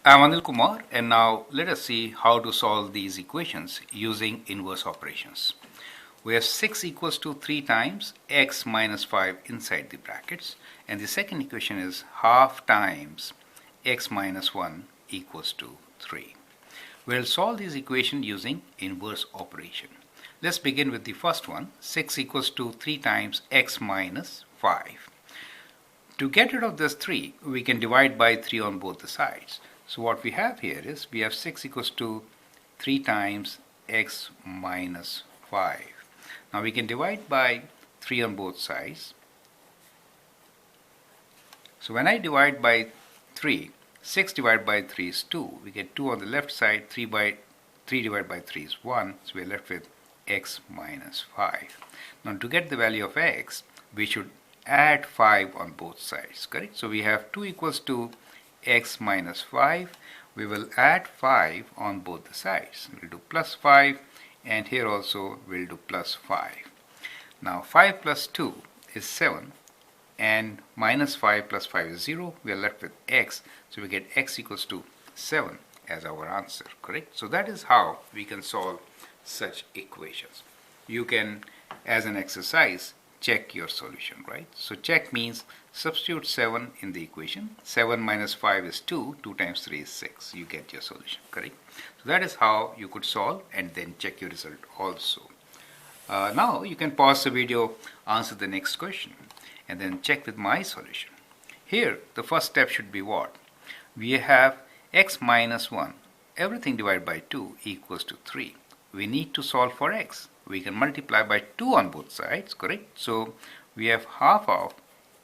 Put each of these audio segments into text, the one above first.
I'm Anil Kumar, and now let us see how to solve these equations using inverse operations. We have 6 equals to 3 times x minus 5 inside the brackets, and the second equation is half times x minus 1 equals to 3. We'll solve this equation using inverse operation. Let's begin with the first one. 6 equals to 3 times x minus 5. To get rid of this 3, we can divide by 3 on both the sides. So what we have here is we have 6 equals to 3 times x minus 5. Now we can divide by 3 on both sides. So when I divide by 3, 6 divided by 3 is 2. We get 2 on the left side, 3 divided by 3 is 1. So we're left with x minus 5. Now to get the value of x, we should add 5 on both sides, correct? So we have 2 equals to x minus 5. We will add 5 on both the sides. We'll do plus 5, and here also we'll do plus 5. Now 5 plus 2 is 7, and minus 5 plus 5 is 0. We are left with x, so we get x equals to 7 as our answer, correct? So that is how we can solve such equations. You can, as an exercise, check your solution, right? So check means substitute 7 in the equation. 7 minus 5 is 2. 2 times 3 is 6. You get your solution, correct? So that is how you could solve and then check your result also. Now you can pause the video, answer the next question, and then check with my solution. Here the first step should be what? We have x minus 1. Everything divided by 2 equals to 3. We need to solve for x. We can multiply by 2 on both sides, correct? So we have half of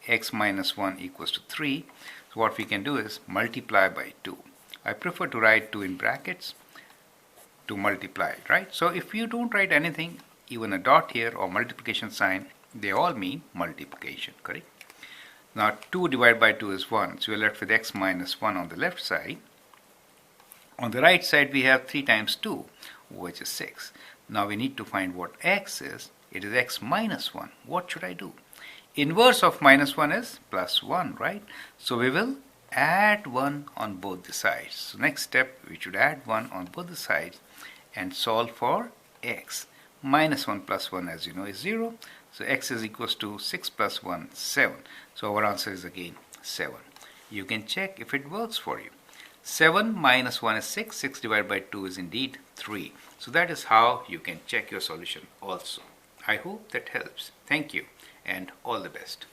x minus 1 equals to 3. So what we can do is multiply by 2. I prefer to write 2 in brackets to multiply it, right? So if you don't write anything, even a dot here or multiplication sign, they all mean multiplication, correct? Now 2 divided by 2 is 1. So we're left with x minus 1 on the left side. On the right side we have 3 times 2, which is 6. Now we need to find what x is. It is x minus 1. What should I do? Inverse of minus 1 is plus 1, right? So we will add 1 on both the sides. So next step, we should add 1 on both the sides and solve for x. Minus 1 plus 1, as you know, is 0. So x is equals to 6 plus 1, 7. So our answer is again 7. You can check if it works for you. 7 minus 1 is 6. 6 divided by 2 is indeed 3. So that is how you can check your solution also. I hope that helps. Thank you and all the best.